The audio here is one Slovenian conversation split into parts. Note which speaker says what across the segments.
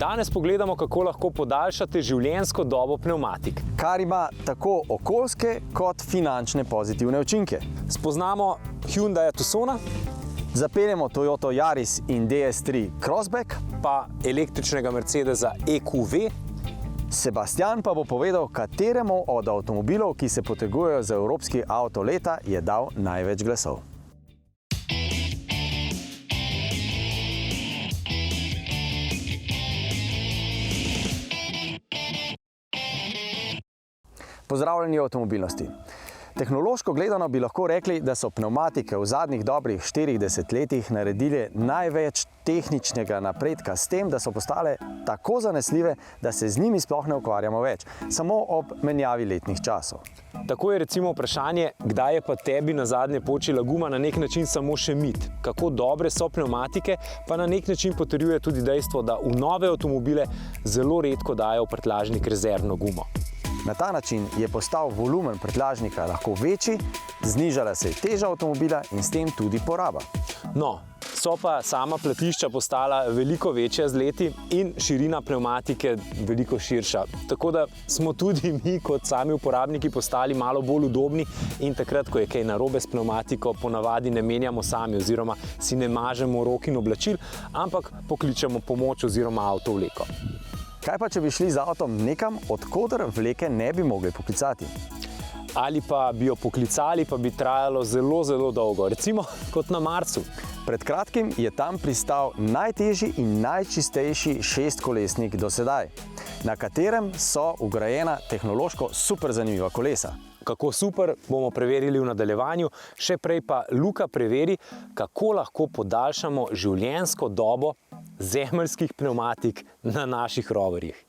Speaker 1: Danes pogledamo, kako lahko podaljšate življenjsko dobo pnevmatik.
Speaker 2: Kar ima tako okoljske kot finančne pozitivne učinke.
Speaker 1: Spoznamo Hyundai Tucsona,
Speaker 2: Zapeljemo Toyota Yaris in DS3 Crossback,
Speaker 1: pa električnega Mercedesa EQV.
Speaker 2: Sebastian pa bo povedal, kateremu od avtomobilov, ki se potegujejo za evropski avto leta, je dal največ glasov. Pozdravljeni v avtomobilnosti. Tehnološko gledano bi lahko rekli, da so pnevmatike v zadnjih dobrih 40 letih naredili največ tehničnega napredka s tem, da so postale tako zanesljive, da se z njimi sploh ne ukvarjamo več, samo ob menjavi letnih časov.
Speaker 1: Tako je recimo vprašanje, kdaj je pa tebi nazadnje počila guma, na nek način samo še mit. Kako dobre so pnevmatike, pa na nek način potrjuje tudi dejstvo, da v nove avtomobile zelo redko dajo v prtljažnik rezervno gumo.
Speaker 2: Na ta način je postal volumen prtljažnika lahko večji, znižala se je teža avtomobila in s tem tudi poraba.
Speaker 1: No, so pa sama platišča postala veliko večja z leti in širina pnevmatike veliko širša. Tako da smo tudi mi kot sami uporabniki postali malo bolj udobni in takrat, ko je kaj narobe s pnevmatiko, ponavadi ne menjamo sami oziroma si ne mažemo rok in oblačil, ampak pokličemo pomoč oziroma avtovleko.
Speaker 2: Kaj pa, če bi šli z avtom nekam, od koder vleke ne bi mogli poklicati?
Speaker 1: Ali pa bi jo poklicali, pa bi trajalo zelo, zelo dolgo, recimo kot na Marsu.
Speaker 2: Pred kratkim je tam pristal najtežji in najčistejši šestkolesnik do sedaj, na katerem so vgrajena tehnološko super zanimiva kolesa.
Speaker 1: Kako super, bomo preverili v nadaljevanju, še prej pa Luka preveri, kako lahko podaljšamo življenjsko dobo zemeljskih pnevmatik na naših roverjih.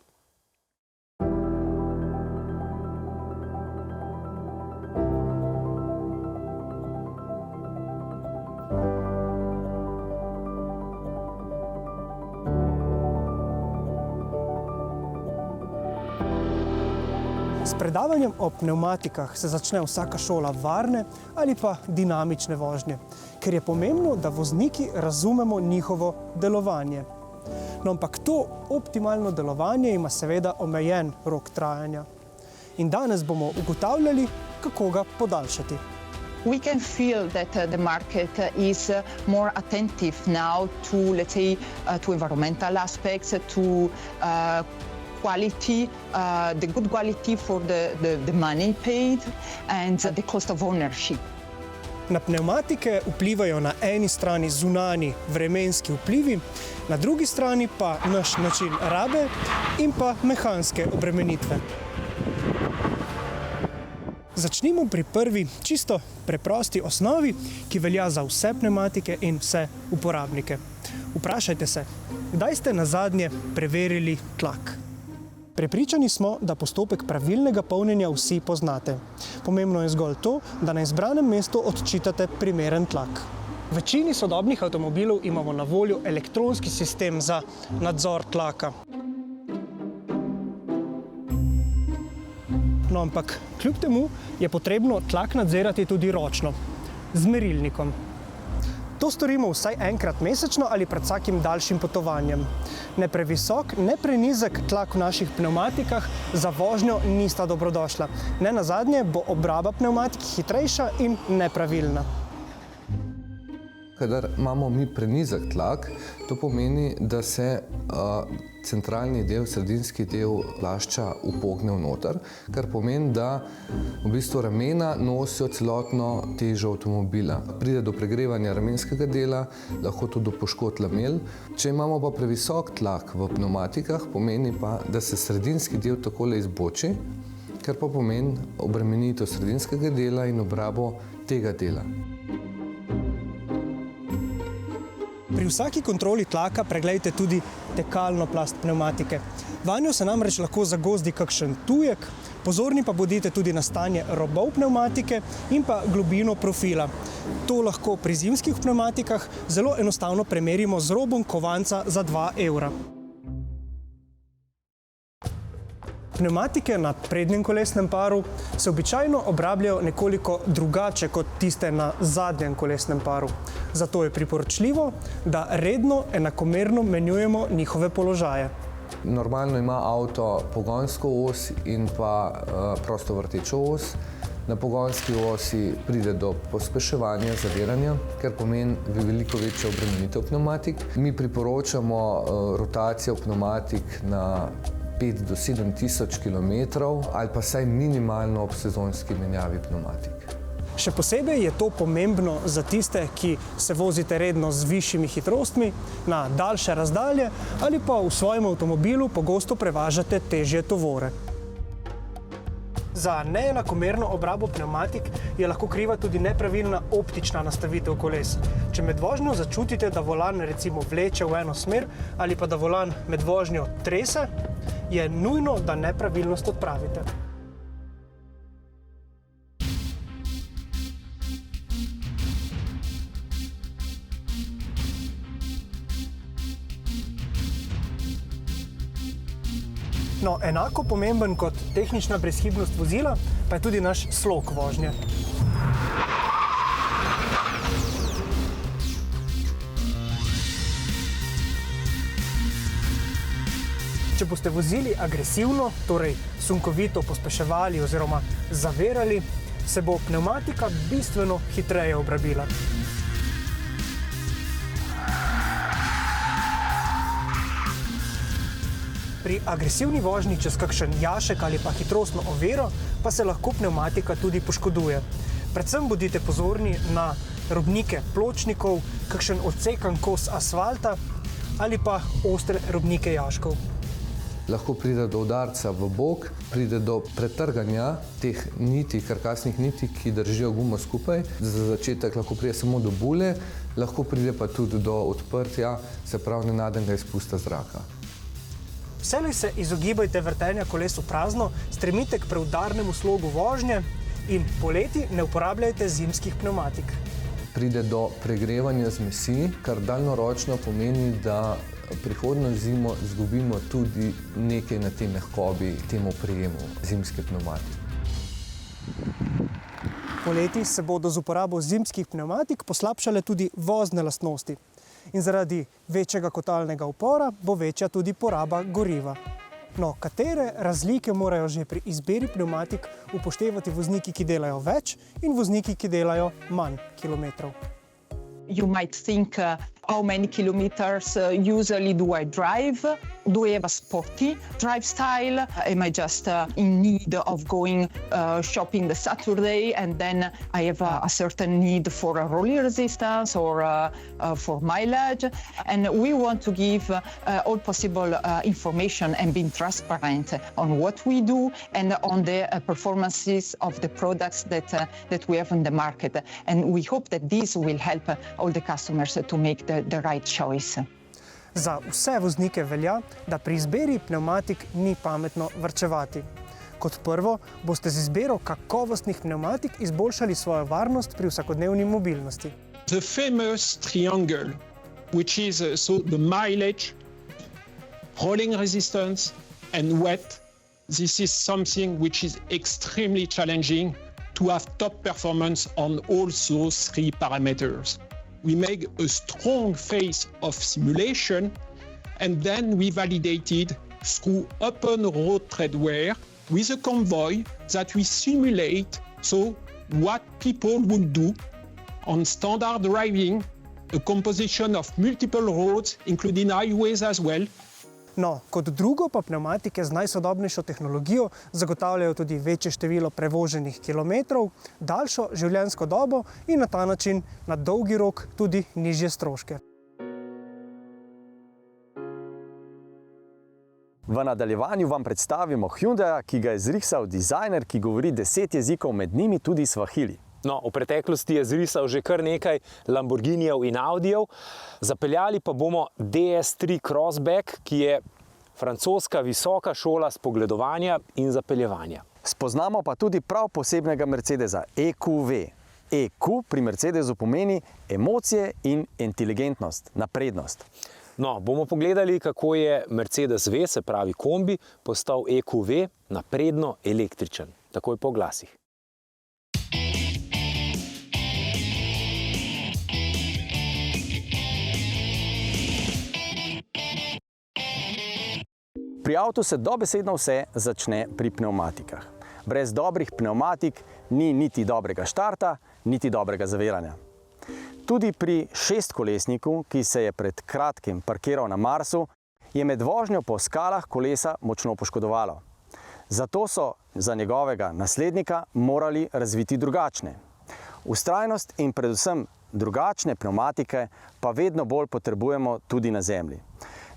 Speaker 3: S predavanjem o pnevmatikah se začne vsaka šola varne ali pa dinamične vožnje, ker je pomembno, da vozniki razumemo njihovo delovanje. No, ampak to optimalno delovanje ima seveda omejen rok trajanja. In danes bomo ugotavljali, kako ga podaljšati.
Speaker 4: We can feel that the market is more attentive now to, let's say, to environmental aspects, to quality, the good quality for the money paid and the cost of ownership.
Speaker 3: Na pnevmatike vplivajo na eni strani zunanji vremenski vplivi, na drugi strani pa naš način rabe in pa mehanske obremenitve. Začnimo pri prvi čisto preprosti osnovi, ki velja za vse pnevmatike in vse uporabnike. Vprašajte se, kdaj ste nazadnje preverili tlak? Prepričani smo, da postopek pravilnega polnjenja vsi poznate. Pomembno je zgolj to, da na izbranem mestu odčitate primeren tlak. V večini sodobnih avtomobilov imamo na voljo elektronski sistem za nadzor tlaka. No, ampak kljub temu je potrebno tlak nadzirati tudi ročno, z merilnikom. To storimo vsaj enkrat mesečno ali pred vsakim daljšim potovanjem. Ne previsok, ne prenizek tlak v naših pnevmatikah za vožnjo nista dobrodošla. Ne nazadnje bo obraba pnevmatik hitrejša in nepravilna.
Speaker 5: Kadar imamo mi prenizek tlak, to pomeni, da se centralni del, sredinski del plašča upogne vnoter, kar pomeni, da v bistvu ramena nosijo celotno težo avtomobila. Pride do pregrevanja ramenskega dela, lahko tudi do poškodb lamel. Če imamo pa previsok tlak v pnevmatikah, pomeni pa, da se sredinski del takole izboči, kar pa pomeni obremenitev sredinskega dela in obrabo tega dela.
Speaker 3: Pri vsaki kontroli tlaka preglejte tudi tekalno plast pnevmatike. Vanjo se namreč lahko zagozdi kakšen tujek, pozorni pa bodite tudi na stanje robov pnevmatike in pa globino profila. To lahko pri zimskih pnevmatikah zelo enostavno premerimo z robom kovanca za 2 evra. Pnevmatike na prednjem kolesnem paru se običajno obrabljajo nekoliko drugače kot tiste na zadnjem kolesnem paru. Zato je priporočljivo, da redno enakomerno menjujemo njihove položaje.
Speaker 5: Normalno ima avto pogonsko os in pa prosto vrtečo os. Na pogonski osi pride do pospeševanja zaviranja, kar pomeni veliko večjo obremenitev pnevmatik. Mi priporočamo rotacijo pnevmatik na 5 do 7 tisoč kilometrov ali pa vsaj minimalno ob sezonski menjavi pnevmatik.
Speaker 3: Še posebej je to pomembno za tiste, ki se vozite redno z višjimi hitrostmi na daljše razdalje ali pa v svojem avtomobilu pogosto prevažate težje tovore. Za neenakomerno obrabo pnevmatik je lahko kriva tudi nepravilna optična nastavitev koles. Če med vožnjo začutite, da volan recimo vleče v eno smer ali pa da volan med vožnjo trese, je nujno, da nepravilnost odpravite. No, enako pomemben kot tehnična brezhibnost vozila pa je tudi naš slog vožnje. Če boste vozili agresivno, torej sunkovito pospeševali oziroma zavirali, se bo pnevmatika bistveno hitreje obrabila. Pri agresivni vožnji čez kakšen jašek ali pa hitrostno oviro pa se lahko pnevmatika tudi poškoduje. Predvsem bodite pozorni na robnike pločnikov, kakšen odsekan kos asfalta ali pa ostre robnike jaškov.
Speaker 5: Lahko pride do udarca v bok, pride do pretrganja teh niti, karkasnih niti, ki držijo gumo skupaj. Za začetek lahko pride samo do bule, lahko pride pa tudi do odprtja, se pravi nenadnega izpusta zraka.
Speaker 3: Vselej se izogibajte vrtenja koles v prazno, stremite k preudarnemu slogu vožnje in poleti ne uporabljajte zimskih pnevmatik.
Speaker 5: Pride do pregrevanja zmesi, kar daljnoročno pomeni, da prihodnjo zimo izgubimo tudi nekaj na tej mehkobi, temu prijemu zimske pnevmatike.
Speaker 3: Poleti se bodo z uporabo zimskih pnevmatik poslabšale tudi vozne lastnosti. In zaradi večjega kotalnega upora bo večja tudi poraba goriva. No, katere razlike morajo že pri izbiri pnevmatik upoštevati vozniki, ki delajo več in vozniki, ki delajo manj kilometrov?
Speaker 4: You might think how many kilometers usually do I drive? Do I have a sporty drive style? Am I just in need of going shopping the Saturday and then I have a certain need for a rolling resistance or for mileage? And we want to give all possible information and being transparent on what we do and on the performances of the products that we have on the market. And we hope that this will help all the customers to make the right choice.
Speaker 3: Za vse voznike velja, da pri izbiri pnevmatik ni pametno varčevati. Kot prvo, boste z izbiro kakovostnih pnevmatik izboljšali svojo varnost pri vsakodnevni mobilnosti.
Speaker 6: The famous triangle, which is the mileage, rolling resistance and wet, this is something which is extremely challenging to have top performance on all those three parameters. We make a strong phase of simulation and then we validated through open road treadwear with a convoy that we simulate so what people would do on standard driving, a composition of multiple roads, including highways as well.
Speaker 3: No, kot drugo pa pnevmatike z najsodobnejšo tehnologijo zagotavljajo tudi večje število prevoženih kilometrov, daljšo življenjsko dobo in na ta način na dolgi rok tudi nižje stroške.
Speaker 2: V nadaljevanju vam predstavimo Hyundai, ki ga je zrisal dizajner, ki govori 10 jezikov, med njimi tudi svahili.
Speaker 1: No, v preteklosti je zrisal že kar nekaj Lamborghinijev in Audijev, zapeljali pa bomo DS3 Crossback, ki je francoska visoka šola spogledovanja in zapeljevanja.
Speaker 2: Spoznamo pa tudi prav posebnega Mercedesa EQV. EQ pri Mercedesu pomeni emocije in inteligentnost, naprednost.
Speaker 1: No, bomo pogledali, kako je Mercedes V, se pravi kombi, postal EQV napredno električen. Takoj po oglasih.
Speaker 2: Pri avtu se dobesedno vse začne pri pnevmatikah. Brez dobrih pnevmatik ni niti dobrega štarta, niti dobrega zaviranja. Tudi pri šestkolesniku, ki se je pred kratkim parkiral na Marsu, je med vožnjo po skalah kolesa močno poškodovalo. Zato so za njegovega naslednika morali razviti drugačne. Vztrajnost in predvsem drugačne pnevmatike pa vedno bolj potrebujemo tudi na Zemlji.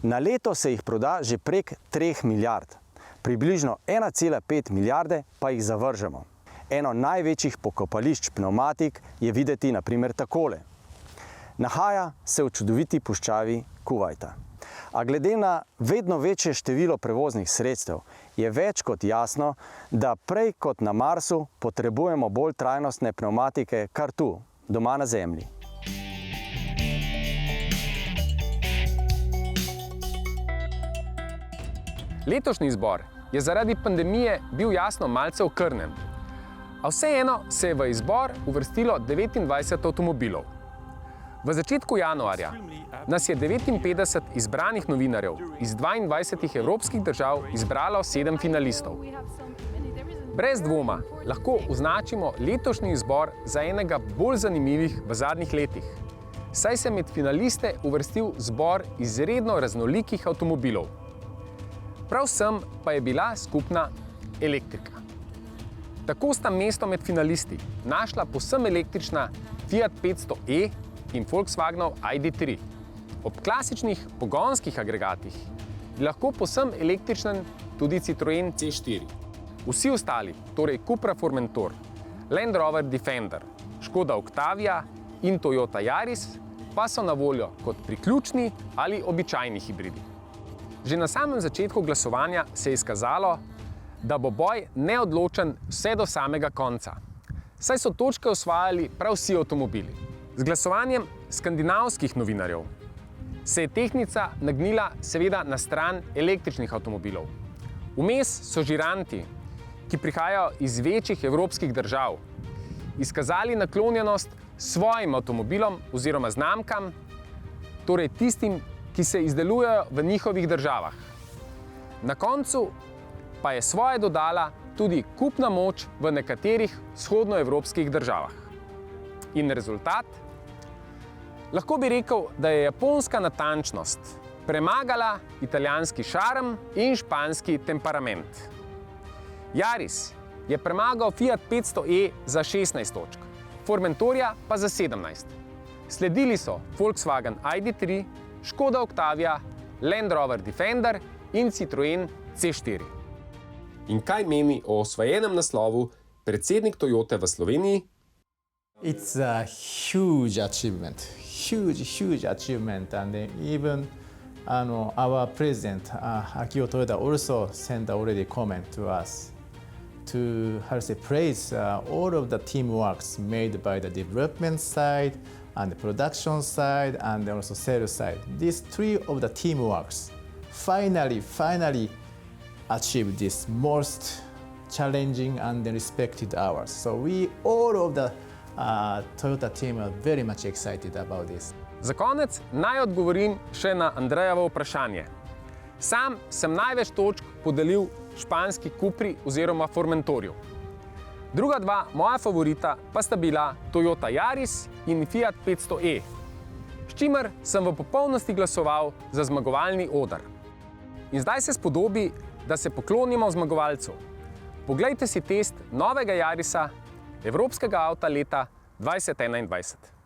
Speaker 2: Na leto se jih proda že prek 3 milijard. Približno 1,5 milijarde pa jih zavržemo. Eno največjih pokopališč pnevmatik je videti na primer takole. Nahaja se v čudoviti puščavi Kuvajta. A glede na vedno večje število prevoznih sredstev je več kot jasno, da prej kot na Marsu potrebujemo bolj trajnostne pnevmatike kar tu, doma na Zemlji.
Speaker 7: Letošnji izbor je zaradi pandemije bil jasno malce okrnjen, a vseeno se je v izbor uvrstilo 29 avtomobilov. V začetku januarja nas je 59 izbranih novinarjev iz 22 evropskih držav izbralo 7 finalistov. Brez dvoma lahko označimo letošnji izbor za enega bolj zanimivih v zadnjih letih, saj se med finaliste uvrstil zbor izredno raznolikih avtomobilov. Prav vsem pa je bila skupna elektrika. Tako sta mesto med finalisti našla povsem električna Fiat 500e in Volkswagenov ID.3. Ob klasičnih pogonskih agregatih je lahko povsem električen tudi Citroen C4. Vsi ostali, torej Cupra Formentor, Land Rover Defender, Škoda Octavia in Toyota Yaris, pa so na voljo kot priključni ali običajni hibridi. Že na samem začetku glasovanja se je izkazalo, da bo boj neodločen vse do samega konca, saj so točke osvajali prav vsi avtomobili. Z glasovanjem skandinavskih novinarjev se je tehtnica nagnila seveda na stran električnih avtomobilov. Vmes so žiranti, ki prihajajo iz večjih evropskih držav, izkazali naklonjenost svojim avtomobilom oziroma znamkam, torej tistim, ki se izdelujejo v njihovih državah. Na koncu pa je svoje dodala tudi kupna moč v nekaterih vzhodnoevropskih državah. In rezultat? Lahko bi rekel, da je japonska natančnost premagala italijanski šarm in španski temperament. Yaris je premagal Fiat 500e za 16 točk, Formentorja pa za 17. Sledili so Volkswagen ID.3, Škoda Octavia, Land Rover Defender in Citroen C4. In kaj meni o osvojenem naslovu predsednik Toyote v Sloveniji?
Speaker 8: It's a huge achievement, huge achievement, and even our president Akio Toyoda also sent already comment to us to praise all of the teamworks made by the development side and the production side and also sales side. These three of the teamworks finally achieved this most challenging and respected hours. So we all of the Toyota team are very much excited about this.
Speaker 7: Za konec naj odgovorim še na Andrejevo vprašanje. Sam sem največ točk podelil španski Cupri oziroma Formentorju. Druga dva moja favorita pa sta bila Toyota Yaris in Fiat 500e, s čimer sem v popolnosti glasoval za zmagovalni oder. In zdaj se spodobi, da se poklonimo zmagovalcu. Poglejte si test novega Yarisa, evropskega avta leta 2021.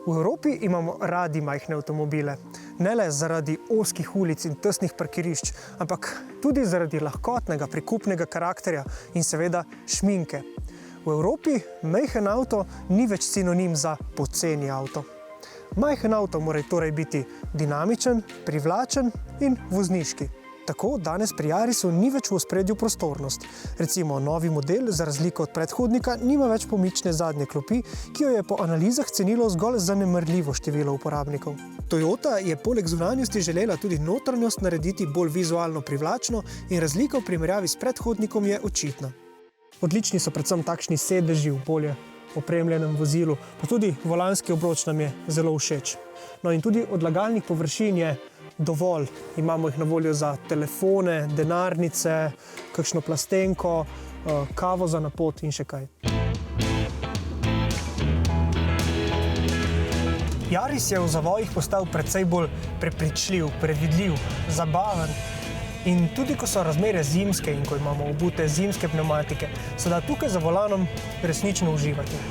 Speaker 3: V Evropi imamo radi majhne avtomobile, ne le zaradi ozkih ulic in tesnih parkirišč, ampak tudi zaradi lahkotnega, prikupnega karakterja in seveda šminke. V Evropi majhen avto ni več sinonim za poceni avto. Majhen avto mora torej biti dinamičen, privlačen in vozniški. Tako danes pri Yarisu ni več v ospredju prostornost. Recimo novi model, za razliko od predhodnika, nima več pomične zadnje klopi, ki jo je po analizah cenilo zgolj zanemarljivo število uporabnikov. Toyota je poleg zunanjosti želela tudi notranjost narediti bolj vizualno privlačno in razlika v primerjavi s predhodnikom je očitna. Odlični so predvsem takšni sedeži v bolje opremljenem vozilu, pa tudi volanski obroč nam je zelo všeč. No in tudi odlagalnih površin je dovolj. Imamo jih na voljo za telefone, denarnice, kakšno plastenko, kavo za na pot in še kaj. Yaris je v zavojih postal precej bolj prepričljiv, predvidljiv, zabaven. In tudi ko so razmere zimske in ko imamo obute zimske pnevmatike, se da tukaj za volanom resnično uživati.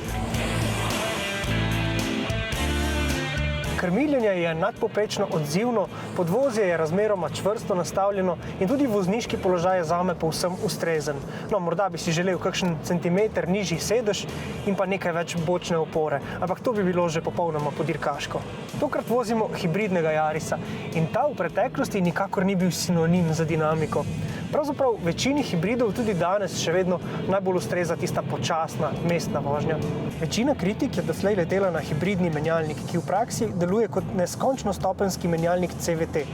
Speaker 3: Krmiljenje je nadpovprečno odzivno, podvozje je razmeroma čvrsto nastavljeno in tudi vozniški položaj je zame povsem ustrezen. No, morda bi si želel kakšen centimeter nižji sedež in pa nekaj več bočne opore, ampak to bi bilo že popolnoma podirkaško. Tokrat vozimo hibridnega Yarisa in ta v preteklosti nikakor ni bil sinonim za dinamiko. Pravzaprav večini hibridov tudi danes še vedno najbolj ustreza tista počasna mestna vožnja. Večina kritik je doslej letela na hibridni menjalnik, ki v praksi deluje kot neskončno stopenjski menjalnik CVT.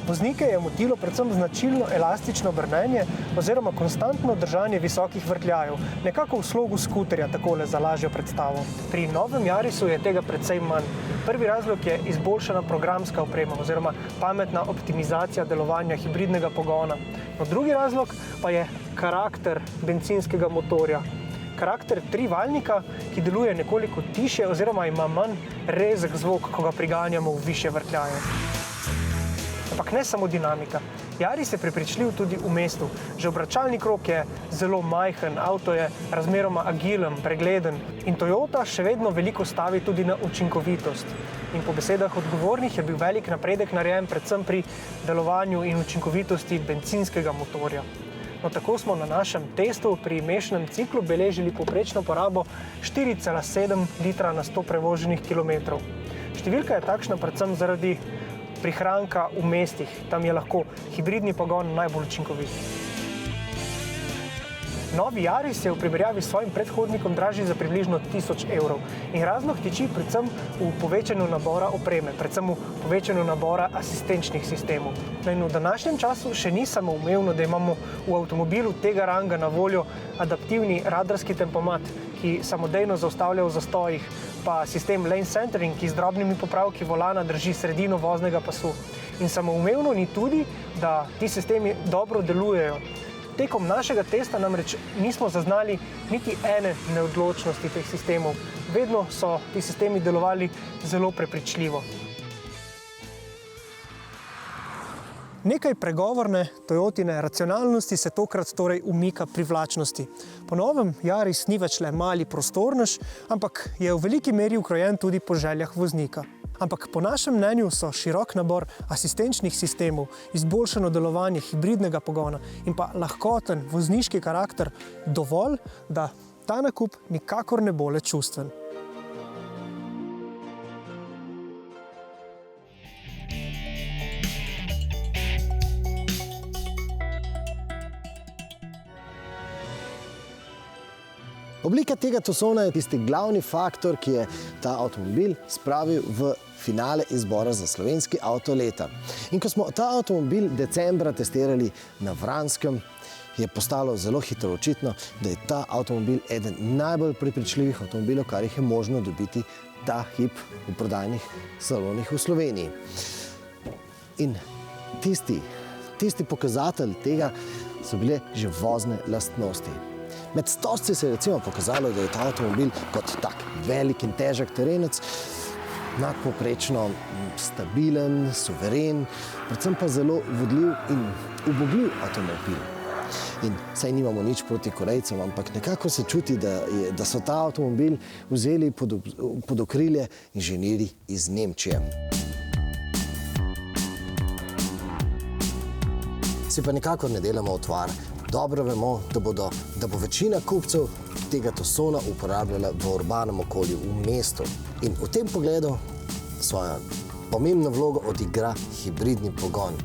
Speaker 3: Voznike je motilo predvsem značilno elastično brnenje oziroma konstantno držanje visokih vrtljajev, nekako v slogu skuterja, takole za lažjo predstavo. Pri novem Yarisu je tega precej manj. Prvi razlog je izboljšana programska oprema oziroma pametna optimizacija delovanja hibridnega pogona. No, drugi razlog pa je karakter bencinskega motorja. Karakter trivaljnika, ki deluje nekoliko tišje oziroma ima manj rezek zvok, ko ga priganjamo v višje vrtljaje. Ampak ne samo dinamika. Yaris je prepričljiv tudi v mestu. Že obračalni krog je zelo majhen, avto je razmeroma agilen, pregleden in Toyota še vedno veliko stavi tudi na učinkovitost. In po besedah odgovornih je bil velik napredek narejen predvsem pri delovanju in učinkovitosti bencinskega motorja. No, tako smo na našem testu pri mešanem ciklu beležili povprečno porabo 4,7 litra na 100 prevoženih kilometrov. Številka je takšna predvsem zaradi prihranka v mestih. Tam je lahko hibridni pogon najbolj učinkovit. Novi Yaris je v primerjavi s svojim predhodnikom dražji za približno 1000 evrov. In razlog tiči predvsem v povečanju nabora opreme, predvsem v povečanju nabora asistenčnih sistemov. In v današnjem času še ni samoumevno, da imamo v avtomobilu tega ranga na voljo adaptivni radarski tempomat, ki samodejno zaustavlja v zastojih, pa sistem lane centering, ki z drobnimi popravki volana drži sredino voznega pasu. In samoumevno ni tudi, da ti sistemi dobro delujejo. Tekom našega testa namreč nismo zaznali niti ene neodločnosti teh sistemov. Vedno so ti sistemi delovali zelo prepričljivo. Nekaj pregovorne Toyotine racionalnosti se tokrat torej umika privlačnosti. Po novem Yaris ni več le mali prostornež, ampak je v veliki meri ukrojen tudi po željah voznika. Ampak po našem mnenju so širok nabor asistenčnih sistemov, izboljšano delovanje hibridnega pogona in pa lahkoten vozniški karakter dovolj, da ta nakup nikakor ne bo le čustven.
Speaker 9: Oblika tega Tucsona je tisti glavni faktor, ki je ta avtomobil spravil v finale izbora za slovenski avto leta. In ko smo ta avtomobil decembra testirali na Vranskem, je postalo zelo hitro očitno, da je ta avtomobil eden najbolj prepričljivih avtomobilov, kar jih je možno dobiti ta hip v prodajnih salonih v Sloveniji. In tisti pokazatelj tega so bile že vozne lastnosti. Med stožci se je recimo pokazalo, da je ta avtomobil kot tak velik in težek terenec nadpovprečno stabilen, suveren, predvsem pa zelo vodljiv in ubogljiv avtomobil. In saj nimamo nič proti Korejcem, ampak nekako se čuti, da so ta avtomobil vzeli pod okrilje inženirji iz Nemčije. Si pa nikakor ne delamo utvar. Dobro vemo, da bo večina kupcev tega Tucsona uporabljala v urbanem okolju, v mestu. In v tem pogledu svojo pomembno vlogo odigra hibridni pogon.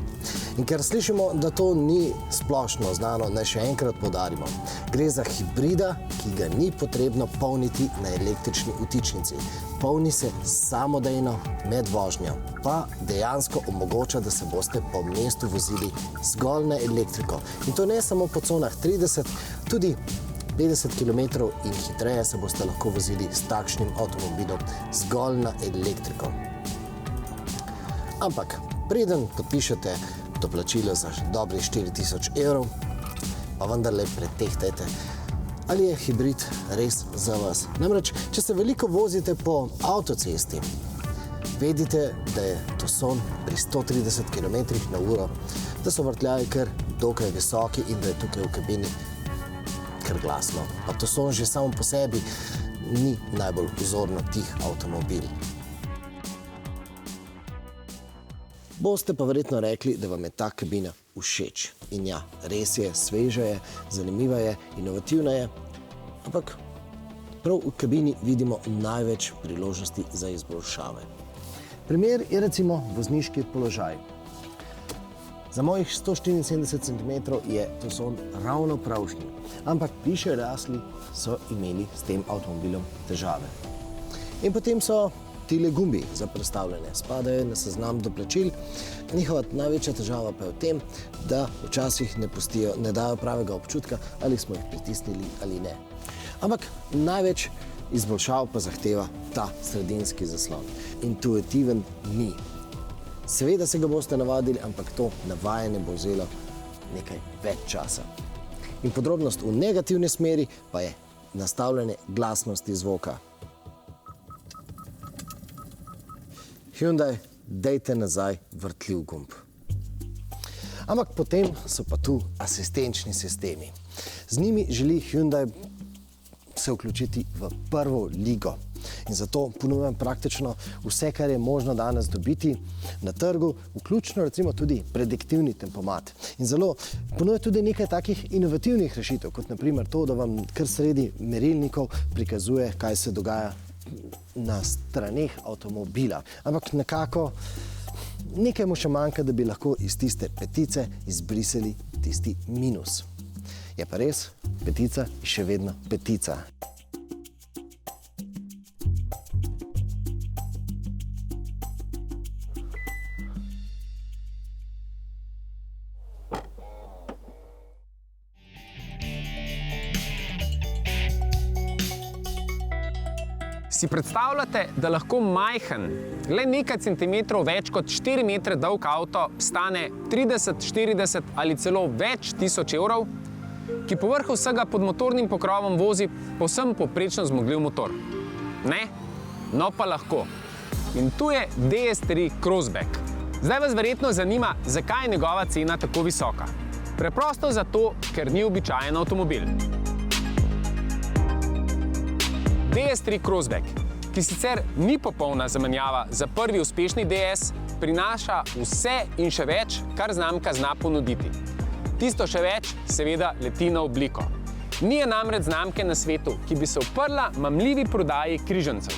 Speaker 9: In ker slišimo, da to ni splošno znano, naj še enkrat poudarimo. Gre za hibrida, ki ga ni potrebno polniti na električni vtičnici. Polni se samodejno med vožnjo, pa dejansko omogoča, da se boste po mestu vozili zgolj na elektriko. In to ne samo po conah 30, tudi 50 km in hitreje se boste lahko vozili s takšnim avtomobilom zgolj na elektriko. Ampak preden podpišete doplačilo za dobrih 4000 evrov, pa vendarle pretehtajte, ali je hibrid res za vas. Namreč, če se veliko vozite po avtocesti, vedite, da je Tucson pri 130 km/h, da so vrtljaji kar dokaj visoki in da je tukaj v kabini kar glasno. Pa Tucson že samo po sebi ni najbolj vzorno tih avtomobil. Boste pa verjetno rekli, da vam je ta kabina všeč. In ja, res je, sveža je, zanimiva je, inovativna je, ampak prav v kabini vidimo največ priložnosti za izboljšave. Primer je recimo vozniški položaj. Za mojih 174 cm je Tucson ravno pravšnji, ampak višje rasli so imeli s tem avtomobilom težave. In potem so tile gumbi za prestavljanje spadajo na seznam doplačil. Njihova največja težava pa je v tem, da včasih ne dajo pravega občutka, ali smo jih pritisnili ali ne. Ampak največ izboljšav pa zahteva ta sredinski zaslon. Intuitiven ni. Seveda se ga boste navadili, ampak to navajanje bo vzelo nekaj več časa. In podrobnost v negativni smeri pa je nastavljanje glasnosti zvoka. Hyundai, dajte nazaj vrtljiv gumb. Ampak potem so pa tu asistenčni sistemi. Z njimi želi Hyundai se vključiti v prvo ligo. In zato ponujam praktično vse, kar je možno danes dobiti na trgu, vključno recimo tudi prediktivni tempomat. In zelo ponuja tudi nekaj takih inovativnih rešitev, kot naprimer to, da vam kar sredi merilnikov prikazuje, kaj se dogaja na straneh avtomobila. Ampak nekako nekaj mu še manjka, da bi lahko iz tiste petice izbrisali tisti minus. Je pa res, petica je še vedno petica.
Speaker 7: Si predstavljate, da lahko majhen, le nekaj centimetrov več kot 4 metre dolg avto stane 30, 40 ali celo več tisoč evrov, ki povrh vsega pod motornim pokrovom vozi povsem povprečno zmogljiv motor? Ne? No pa lahko. In tu je DS3 Crossback. Zdaj vas verjetno zanima, zakaj je njegova cena tako visoka. Preprosto zato, ker ni običajen avtomobil. DS3 Crossback, ki sicer ni popolna zamenjava za prvi uspešni DS, prinaša vse in še več, kar znamka zna ponuditi. Tisto še več seveda leti na obliko. Ni je namreč znamke na svetu, ki bi se uprla mamljivi prodaji križancev.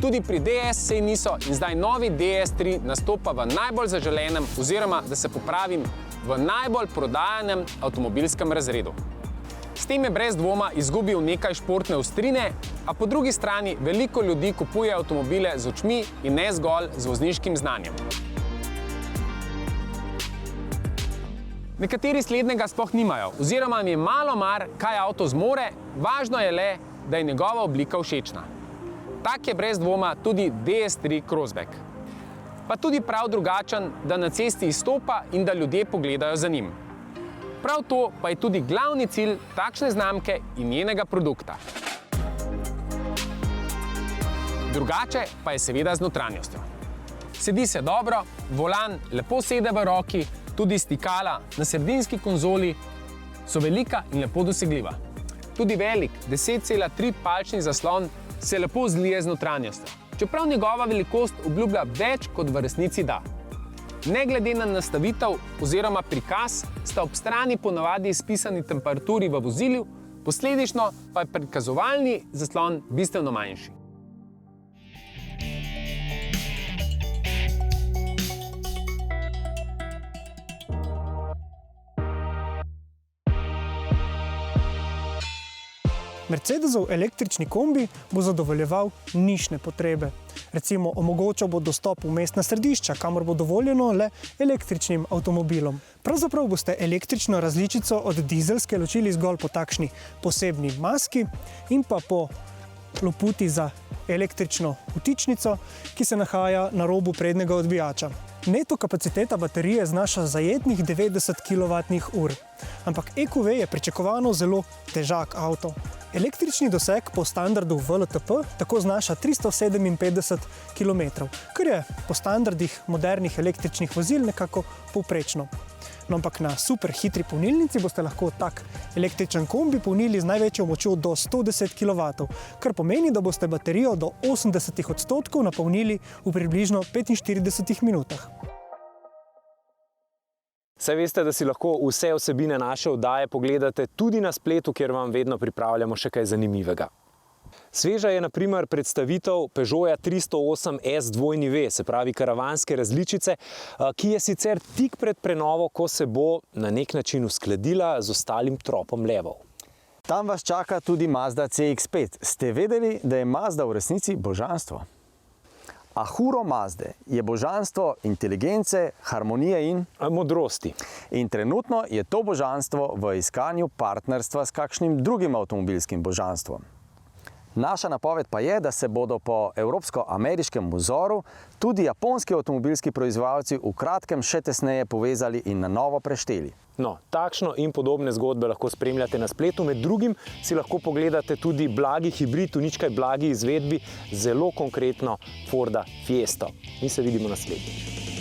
Speaker 7: Tudi pri DS se niso in zdaj novi DS3 nastopa v najbolj zaželenem oziroma, da se popravim, v najbolj prodajanem avtomobilskem razredu. S tem je brez dvoma izgubil nekaj športne ostrine, a po drugi strani veliko ljudi kupuje avtomobile z očmi in ne zgolj z vozniškim znanjem. Nekateri slednjega sploh nimajo, oziroma jim je malo mar, kaj avto zmore, važno je le, da je njegova oblika všečna. Tak je brez dvoma tudi DS3 Crossback. Pa tudi prav drugačen, da na cesti izstopa in da ljudje pogledajo za njim. Prav to pa je tudi glavni cilj takšne znamke in njenega produkta. Drugače pa je seveda z notranjostjo. Sedi se dobro, volan lepo sede v roki, tudi stikala na sredinski konzoli so velika in lepo dosegljiva. Tudi velik 10,3 palčni zaslon se lepo zlije z notranjostjo, čeprav njegova velikost obljublja več, kot v resnici da. Ne glede na nastavitev oziroma prikaz sta ob strani ponavadi izpisani temperaturi v vozilu, posledično pa je prikazovalni zaslon bistveno manjši.
Speaker 3: Mercedesov električni kombi bo zadovoljeval nišne potrebe. Recimo, omogočal bo dostop v mestna središča, kamor bo dovoljeno le električnim avtomobilom. Pravzaprav boste električno različico od dizelske ločili zgolj po takšni posebni maski in pa po loputi za električno vtičnico, ki se nahaja na robu prednjega odbijača. Neto kapaciteta baterije znaša zajetnih 90 kWh. Ampak EQV je pričakovano zelo težak avto. Električni doseg po standardu WLTP tako znaša 357 km, kar je po standardih modernih električnih vozil nekako povprečno. No, ampak na super hitri polnilnici boste lahko tak električen kombi polnili z največjo močjo do 110 kW, kar pomeni, da boste baterijo do 80% napolnili v približno 45 minutah.
Speaker 1: Saj veste, da si lahko vse vsebine naše oddaje pogledate tudi na spletu, kjer vam vedno pripravljamo še kaj zanimivega. Sveža je na primer predstavitev Peugeota 308 S2V, se pravi karavanske različice, ki je sicer tik pred prenovo, ko se bo na nek način uskladila z ostalim tropom levov.
Speaker 2: Tam vas čaka tudi Mazda CX-5. Ste vedeli, da je Mazda v resnici božanstvo? Ahuro Mazde je božanstvo inteligence, harmonije in
Speaker 1: modrosti.
Speaker 2: In trenutno je to božanstvo v iskanju partnerstva s kakšnim drugim avtomobilskim božanstvom. Naša napoved pa je, da se bodo po evropsko-ameriškem vzoru tudi japonski avtomobilski proizvajalci v kratkem še tesneje povezali in na novo prešteli.
Speaker 1: No, takšno in podobne zgodbe lahko spremljate na spletu. Med drugim si lahko pogledate tudi blagi hibrid v nič kaj blagi izvedbi, zelo konkretno Forda Fiesto. In se vidimo naslednjič.